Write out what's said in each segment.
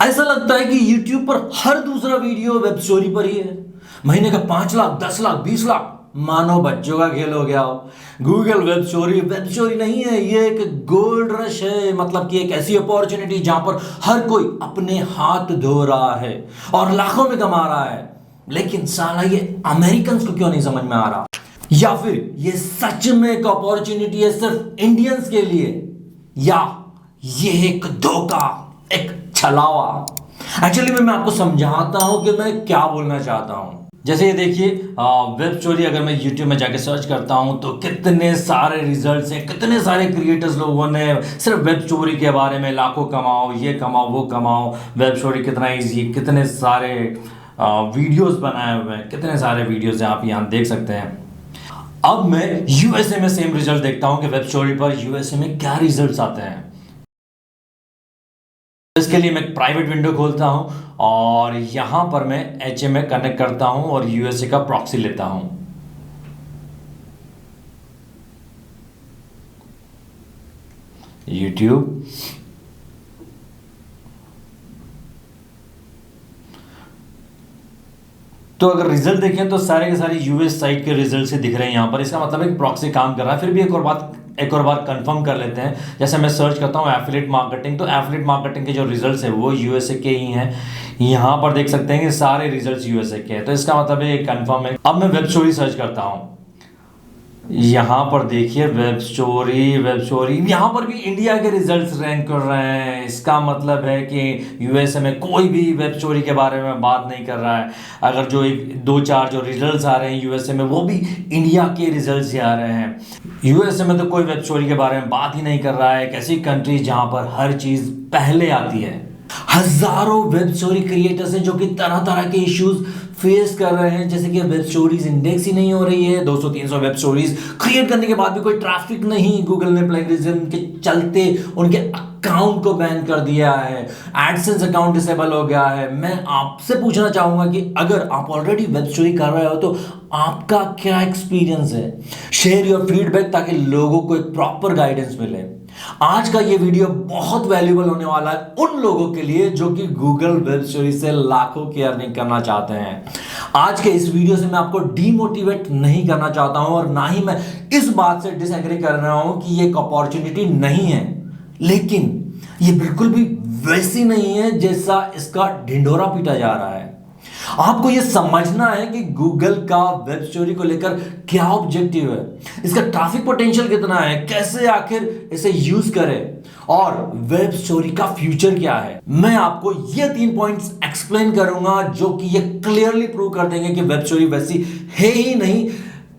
ऐसा लगता है कि YouTube पर हर दूसरा वीडियो वेब स्टोरी पर ही है। महीने का 5 लाख, 10 लाख, 20 लाख, मानो बच्चों का खेल हो गया हो। गूगल वेब स्टोरी नहीं है, ये एक गोल्ड रश है। मतलब कि एक ऐसी अपॉर्चुनिटी जहां पर हर कोई अपने हाथ धो रहा है और लाखों में कमा रहा है। लेकिन साला ये अमेरिकन को क्यों नहीं समझ में आ रहा? या फिर ये सच में एक अपॉर्चुनिटी है सिर्फ इंडियंस के लिए, या ये एक धोखा, एक छलावा? एक्चुअली मैं आपको समझाता हूं कि मैं क्या बोलना चाहता हूं। जैसे ये देखिए, वेब स्टोरी अगर मैं YouTube में जाके सर्च करता हूं तो कितने सारे रिजल्ट्स हैं, कितने सारे क्रिएटर्स लोगों ने सिर्फ वेब स्टोरी के बारे में लाखों कमाओ, ये कमाओ, वो कमाओ, वेब स्टोरी कितना ईजी, कितने सारे वीडियोस बनाए हुए हैं, कितने सारे वीडियोस हैं, आप यहाँ देख सकते हैं। अब मैं यूएसए में सेम रिजल्ट देखता हूं कि वेब स्टोरी पर यूएसए में क्या रिजल्ट्स आते हैं। इसके लिए मैं एक प्राइवेट विंडो खोलता हूं और यहां पर मैं HMA कनेक्ट करता हूं और यूएसए का प्रॉक्सी लेता हूं। यूट्यूब, तो अगर रिजल्ट देखें तो सारे के सारे यूएस साइट के रिजल्ट से दिख रहे हैं यहाँ पर। इसका मतलब है कि प्रॉक्सी काम कर रहा है। फिर भी एक और बार कंफर्म कर लेते हैं। जैसे मैं सर्च करता हूँ एफिलिएट मार्केटिंग, तो एफिलिएट मार्केटिंग के जो रिजल्ट्स हैं वो यूएसए के ही हैं। यहाँ पर देख सकते हैं कि सारे रिजल्ट्स यूएसए के हैं, तो इसका मतलब है कंफर्म है। अब मैं वेब स्टोरी सर्च करता हूँ। यहाँ पर देखिए वेब स्टोरी, यहाँ पर भी इंडिया के रिजल्ट्स रैंक कर रहे हैं। इसका मतलब है कि यूएसए में कोई भी वेब स्टोरी के बारे में बात नहीं कर रहा है। अगर जो एक दो चार जो रिजल्ट्स आ रहे हैं यूएसए में, वो भी इंडिया के रिजल्ट्स ही आ रहे हैं। यूएसए में तो कोई वेब स्टोरी के बारे में बात ही नहीं कर रहा है। एक ऐसी कंट्री जहाँ पर हर चीज़ पहले आती है। हजारों वेब स्टोरी क्रिएटर्स हैं जो कि तरह तरह के इश्यूज फेस कर रहे हैं, जैसे कि वेब स्टोरीज इंडेक्स ही नहीं हो रही है। 200-300 वेब स्टोरीज क्रिएट करने के बाद भी कोई ट्रैफिक नहीं। गूगल ने प्लेगरिज्म के चलते उनके अकाउंट को बैन कर दिया है। एडसेंस अकाउंट डिसेबल हो गया है। मैं आपसे पूछना चाहूंगा कि अगर आप ऑलरेडी वेब स्टोरी कर रहे हो तो आपका क्या एक्सपीरियंस है? शेयर योर फीडबैक ताकि लोगों को एक प्रॉपर गाइडेंस मिले। आज का ये वीडियो बहुत वैल्यूबल होने वाला है उन लोगों के लिए जो कि गूगल वेब स्टोरी से लाखों की अर्निंग करना चाहते हैं। आज के इस वीडियो से मैं आपको डीमोटिवेट नहीं करना चाहता हूं और ना ही मैं इस बात से डिसएग्री कर रहा हूं कि ये एक अपॉर्चुनिटी नहीं है, लेकिन ये बिल्कुल भी वैसी नहीं है जैसा इसका ढिंढोरा पीटा जा रहा है। आपको यह समझना है कि गूगल का वेब स्टोरी को लेकर क्या ऑब्जेक्टिव है, इसका ट्रैफिक पोटेंशियल कितना है, कैसे आखिर इसे यूज करें और वेब स्टोरी का फ्यूचर क्या है। मैं आपको ये 3 पॉइंट्स एक्सप्लेन करूंगा जो कि ये क्लियरली प्रूव कर देंगे कि वेब स्टोरी वैसी है ही नहीं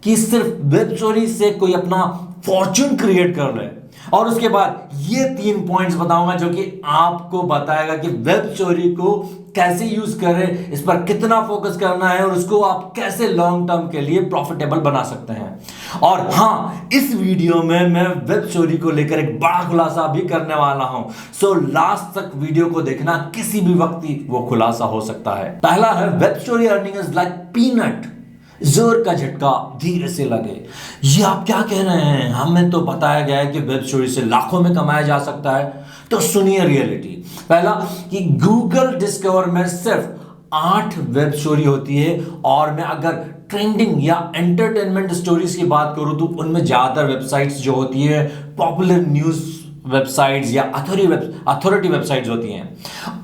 कि सिर्फ वेब स्टोरी से कोई अपना फॉर्चून क्रिएट कर ले। और उसके बाद ये 3 पॉइंट्स बताऊंगा जो कि आपको बताएगा कि वेब स्टोरी को कैसे यूज करें, इस पर कितना फोकस करना है और उसको आप कैसे लॉन्ग टर्म के लिए प्रॉफिटेबल बना सकते हैं। और हाँ, इस वीडियो में मैं वेब स्टोरी को लेकर एक बड़ा खुलासा भी करने वाला हूं। सो लास्ट तक वीडियो को देखना, किसी भी वक्त ही वो खुलासा हो सकता है। पहला है, web story earning is like peanut, जोर का झटका धीरे से लगे। ये आप क्या कह रहे हैं? हमें तो बताया गया है कि वेब स्टोरी से लाखों में कमाया जा सकता है। तो सुनिए रियलिटी। पहला कि गूगल डिस्कवर में सिर्फ 8 वेब स्टोरी होती है और मैं अगर ट्रेंडिंग या एंटरटेनमेंट स्टोरीज की बात करूं तो उनमें ज्यादातर वेबसाइट्स जो होती है पॉपुलर न्यूज वेबसाइट्स या अथॉरिटी वेबसाइट्स होती हैं।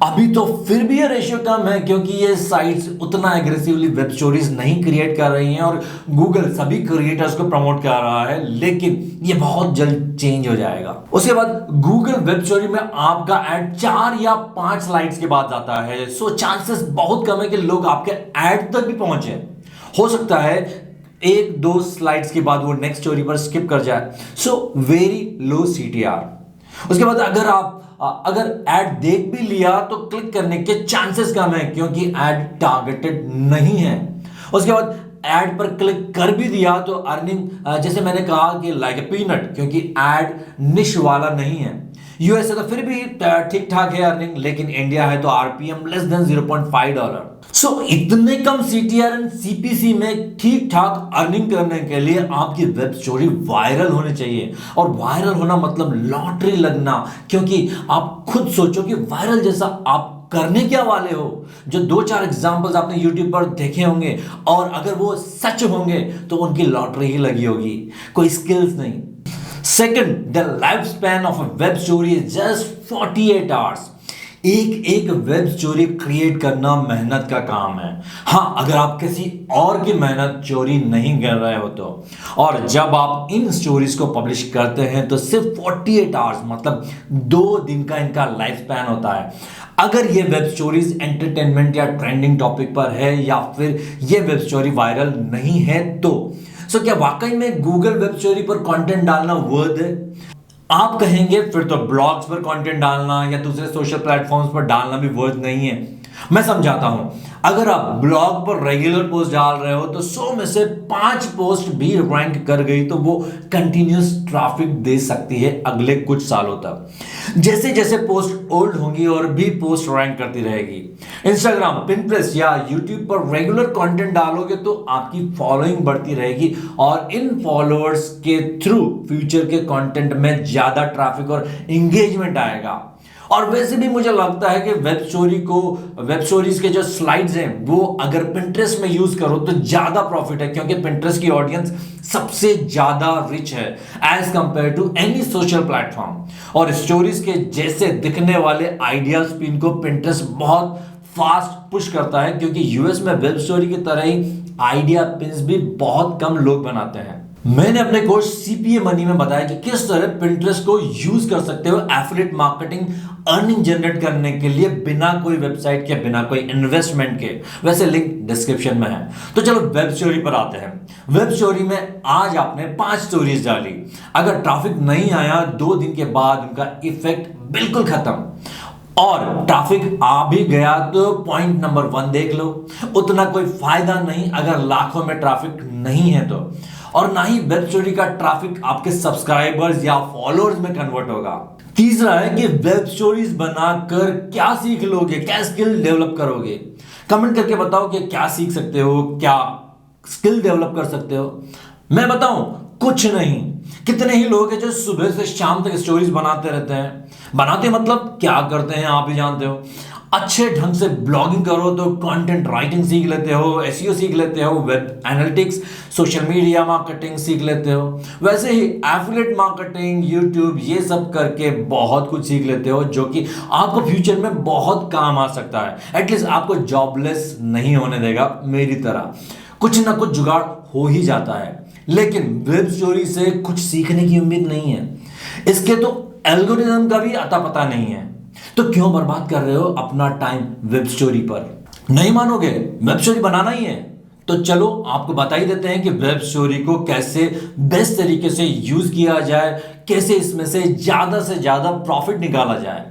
अभी तो फिर भी ये रेशियो कम है क्योंकि ये साइट्स उतना एग्रेसिवली वेब स्टोरीज नहीं क्रिएट कर रही हैं और गूगल सभी क्रिएटर्स को प्रमोट कर रहा है, लेकिन ये बहुत जल्द चेंज हो जाएगा। उसके बाद गूगल वेब स्टोरी में आपका ऐड 4 या 5 स्लाइड्स के बाद आता है। सो चांसेस बहुत कम है कि लोग आपके ऐड तक भी पहुंचे। हो सकता है 1-2 स्लाइड्स के बाद वो नेक्स्ट स्टोरी पर स्किप कर जाए। So very low CTR। उसके बाद अगर ऐड देख भी लिया तो क्लिक करने के चांसेस कम है क्योंकि ऐड टारगेटेड नहीं है। उसके बाद ऐड पर क्लिक कर भी दिया तो अर्निंग जैसे मैंने कहा कि लाइक ए पीनट, क्योंकि ऐड निश वाला नहीं है। यूएसए तो फिर भी ठीक ठाक है अर्निंग, लेकिन इंडिया है तो RPM लेस देन $0.5। सो इतने कम CTR एंड CPC में ठीक ठाक अर्निंग करने के लिए आपकी वेब स्टोरी वायरल होनी चाहिए। और वायरल होना मतलब लॉटरी लगना, क्योंकि आप खुद सोचो कि वायरल जैसा आप करने क्या वाले हो। जो 2-4 एग्जांपल्स आपने YouTube पर देखे होंगे और अगर वो सच होंगे तो उनकी लॉटरी ही लगी होगी, कोई स्किल्स नहीं। Second, the life span of a web story is just 48 hours. एक एक वेब स्टोरी क्रिएट करना मेहनत का काम है। हाँ, अगर आप किसी और की मेहनत चोरी नहीं कर रहे हो तो। और जब आप इन स्टोरीज को पब्लिश करते हैं तो सिर्फ 48 आवर्स मतलब 2 दिन का इनका लाइफ स्पैन होता है। अगर ये वेब स्टोरीज एंटरटेनमेंट या ट्रेंडिंग टॉपिक पर है या फिर ये वेब स्टोरी वायरल नहीं है तो क्या वाकई में गूगल वेब स्टोरी पर कंटेंट डालना वर्थ है? आप कहेंगे फिर तो ब्लॉग्स पर कंटेंट डालना या दूसरे सोशल प्लेटफॉर्म्स पर डालना भी वर्थ नहीं है। मैं समझाता हूं। अगर आप ब्लॉग पर रेगुलर पोस्ट डाल रहे हो तो 100 में से 5 पोस्ट भी रैंक कर गई तो वो कंटिन्यूस ट्रैफिक दे सकती है अगले कुछ सालों तक। जैसे जैसे पोस्ट ओल्ड होंगी और भी पोस्ट रैंक करती रहेगी। इंस्टाग्राम, पिंटरेस्ट या यूट्यूब पर रेगुलर कंटेंट डालोगे तो आपकी फॉलोइंग बढ़ती रहेगी और इन फॉलोअर्स के थ्रू फ्यूचर के कंटेंट में ज्यादा ट्रैफिक और एंगेजमेंट आएगा। और वैसे भी मुझे लगता है कि वेब स्टोरीज के जो स्लाइड्स हैं वो अगर पिंटरेस्ट में यूज करो तो ज्यादा प्रॉफिट है, क्योंकि पिंटरेस्ट की ऑडियंस सबसे ज्यादा रिच है as compare to any social platform. और स्टोरीज के जैसे दिखने वाले आइडियाज पिन को पिंटरेस्ट बहुत फास्ट पुश करता है, क्योंकि यूएस में वेब स्टोरी की तरह ही आइडिया पिन्स भी बहुत कम लोग बनाते हैं। मैंने अपने कोर्स सीपीए मनी में बताया कि किस तरह पिंटरेस्ट को यूज कर सकते हो एफिलिएट मार्केटिंग अर्निंग जनरेट करने के लिए बिना कोई वेबसाइट के, बिना कोई इन्वेस्टमेंट के। वैसे लिंक डिस्क्रिप्शन में है। तो चलो वेब स्टोरी पर आते हैं। वेब स्टोरी में आज आपने 5 स्टोरीज डाली, अगर ट्रैफिक नहीं आया 2 दिन के बाद उनका इफेक्ट बिल्कुल खत्म। और ट्रैफिक आ भी गया तो पॉइंट नंबर 1 देख लो, उतना कोई फायदा नहीं अगर लाखों में ट्रैफिक नहीं है तो। और ना ही वेब स्टोरी का ट्रैफिक आपके सब्सक्राइबर्स या फॉलोअर्स में कन्वर्ट होगा। तीसरा है कि वेब स्टोरीज बनाकर क्या सीख लोगे, क्या स्किल डेवलप करोगे। कमेंट करके बताओ कि क्या सीख सकते हो, क्या स्किल डेवलप कर सकते हो। मैं बताऊं, कुछ नहीं। कितने ही लोग हैं जो सुबह से शाम तक स्टोरीज बनाते रहते हैं। बनाते मतलब क्या करते हैं आप ही जानते हो। अच्छे ढंग से ब्लॉगिंग करो तो कंटेंट राइटिंग सीख लेते हो, एसईओ सीख लेते हो, web analytics, social media marketing सीख लेते हो। वैसे ही एफिलिएट मार्केटिंग, यूट्यूब, ये सब करके बहुत कुछ सीख लेते हो जो कि आपको फ्यूचर में बहुत काम आ सकता है। एटलीस्ट आपको जॉबलेस नहीं होने देगा। मेरी तरह कुछ ना कुछ जुगाड़ हो ही जाता है। लेकिन वेब स्टोरी से कुछ सीखने की उम्मीद नहीं है। इसके तो एल्गोरिथम का भी अता पता नहीं है। तो क्यों बर्बाद कर रहे हो अपना टाइम वेब स्टोरी पर? नहीं मानोगे, वेब स्टोरी बनाना ही है तो चलो आपको बता ही देते हैं कि वेब स्टोरी को कैसे बेस्ट तरीके से यूज किया जाए, कैसे इसमें से ज्यादा प्रॉफिट निकाला जाए।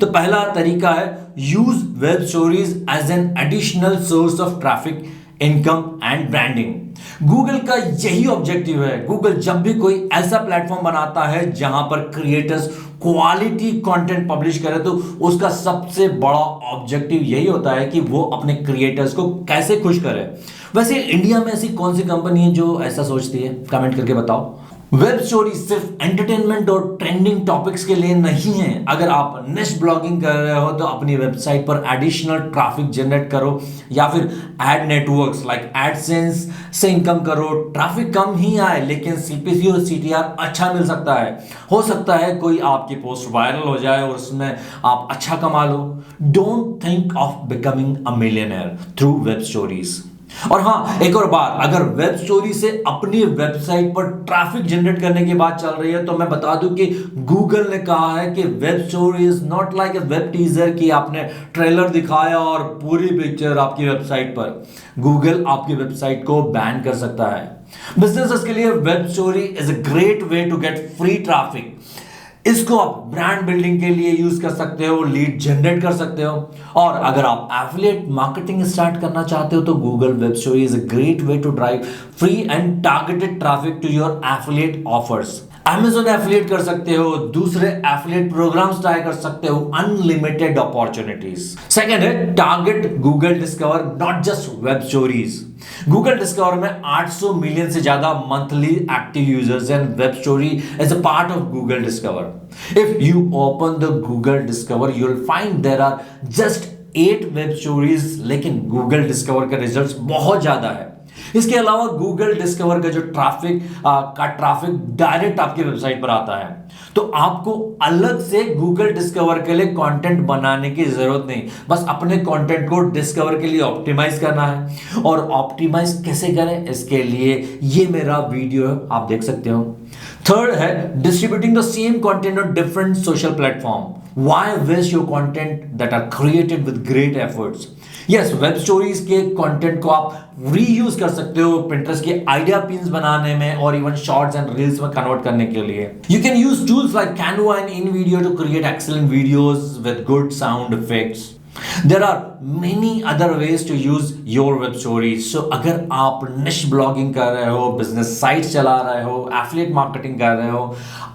तो पहला तरीका है use web stories as an additional source of traffic, income and branding. Google का यही ऑब्जेक्टिव है। गूगल जब भी कोई ऐसा प्लेटफॉर्म बनाता है जहां पर क्रिएटर्स क्वालिटी कंटेंट पब्लिश करे तो उसका सबसे बड़ा ऑब्जेक्टिव यही होता है कि वो अपने क्रिएटर्स को कैसे खुश करे। वैसे इंडिया में ऐसी कौन सी कंपनी है जो ऐसा सोचती है? कमेंट करके बताओ। वेब स्टोरी सिर्फ एंटरटेनमेंट और ट्रेंडिंग टॉपिक्स के लिए नहीं है। अगर आप निश ब्लॉगिंग कर रहे हो तो अपनी वेबसाइट पर एडिशनल ट्रैफिक जनरेट करो या फिर एड नेटवर्क्स लाइक एडसेंस से इनकम करो। ट्रैफिक कम ही आए लेकिन सीपीसी और सीटीआर अच्छा मिल सकता है। हो सकता है कोई आपकी पोस्ट वायरल हो जाए और उसमें आप अच्छा कमा लो। Don't think of becoming a millionaire through web stories. और हाँ, एक और बात, अगर वेब स्टोरी से अपनी वेबसाइट पर ट्रैफिक जनरेट करने की बात चल रही है तो मैं बता दूं कि गूगल ने कहा है कि web story is not like a web teaser कि आपने ट्रेलर दिखाया और पूरी पिक्चर आपकी वेबसाइट पर। गूगल आपकी वेबसाइट को बैन कर सकता है। बिजनेसेस के लिए web story is a great way to get free traffic. इसको आप ब्रांड बिल्डिंग के लिए यूज कर सकते हो, लीड जनरेट कर सकते हो। और अगर आप एफिलिएट मार्केटिंग स्टार्ट करना चाहते हो तो Google web story is a great way to drive free and targeted traffic to your affiliate offers. Amazon affiliate कर सकते हो, दूसरे एफिलिएट प्रोग्राम्स ट्राई कर सकते हो, अनलिमिटेड अपॉर्चुनिटीज। सेकंड है target Google discover, not just web stories. Google discover में 800 million से ज्यादा monthly active users and web story is a part of Google discover. If you open the Google Discover, you'll find there are just 8 web stories, लेकिन Google discover के results बहुत ज्यादा है। इसके अलावा गूगल डिस्कवर का जो ट्रैफिक डायरेक्ट आपकी वेबसाइट पर आता है, तो आपको अलग से गूगल डिस्कवर के लिए कंटेंट बनाने की जरूरत नहीं, बस अपने कंटेंट को डिस्कवर के लिए ऑप्टिमाइज करना है। और ऑप्टिमाइज कैसे करें, इसके लिए ये मेरा वीडियो है, आप देख सकते हो। थर्ड है distributing the same content on different social platform. Why waste your content that are created with great efforts? Yes, web stories के कंटेंट को आप रीयूज कर सकते हो Pinterest के आइडिया पिन्स बनाने में और इवन शॉर्ट्स एंड रील्स में कन्वर्ट करने के लिए। You can use tools like Canva and InVideo to create excellent videos with good sound effects. There are many other ways to use your web stories. So अगर आप निश blogging कर रहे हो, बिजनेस साइट चला रहे हो, एफिलिएट मार्केटिंग कर रहे हो,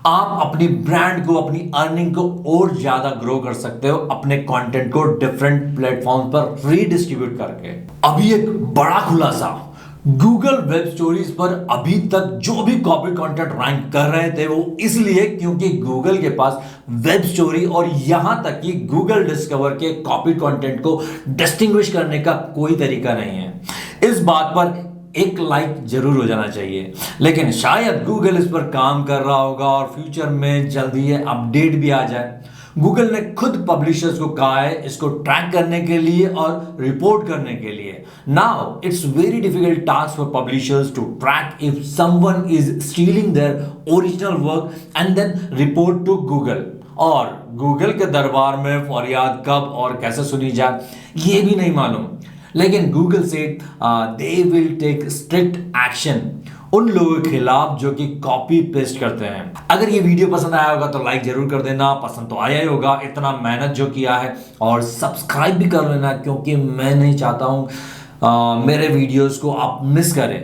आप अपनी ब्रांड को, अपनी अर्निंग को और ज्यादा ग्रो कर सकते हो अपने कंटेंट को डिफरेंट प्लेटफॉर्म पर रीडिस्ट्रीब्यूट करके। अभी एक बड़ा खुलासा, गूगल वेब स्टोरीज पर अभी तक जो भी कॉपी कंटेंट रैंक कर रहे थे वो इसलिए क्योंकि गूगल के पास वेब स्टोरी और यहां तक कि गूगल डिस्कवर के कॉपी कंटेंट को डिस्टिंग्विश करने का कोई तरीका नहीं है। इस बात पर एक लाइक जरूर हो जाना चाहिए, लेकिन शायद गूगल इस पर काम कर रहा होगा और फ्यूचर में जल्दी ये अपडेट भी आ जाए। गूगल ने खुद पब्लिशर्स को कहा है इसको ट्रैक करने के लिए और रिपोर्ट करने के लिए। Now it's very difficult task for publishers to track if someone is stealing their original work and then report to Google. और गूगल के दरबार में फरियाद कब और कैसे सुनी जाए ये भी नहीं मालूम, लेकिन गूगल से they will take strict action उन लोगों के खिलाफ जो कि कॉपी पेस्ट करते हैं। अगर ये वीडियो पसंद आया होगा तो लाइक जरूर कर देना, पसंद तो आया ही होगा इतना मेहनत जो किया है, और सब्सक्राइब भी कर लेना क्योंकि मैं नहीं चाहता हूँ मेरे वीडियोस को आप मिस करें।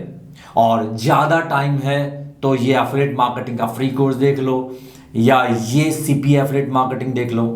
और ज़्यादा टाइम है तो ये एफिलिएट मार्केटिंग का फ्री कोर्स देख लो या ये CP एफिलिएट मार्केटिंग देख लो।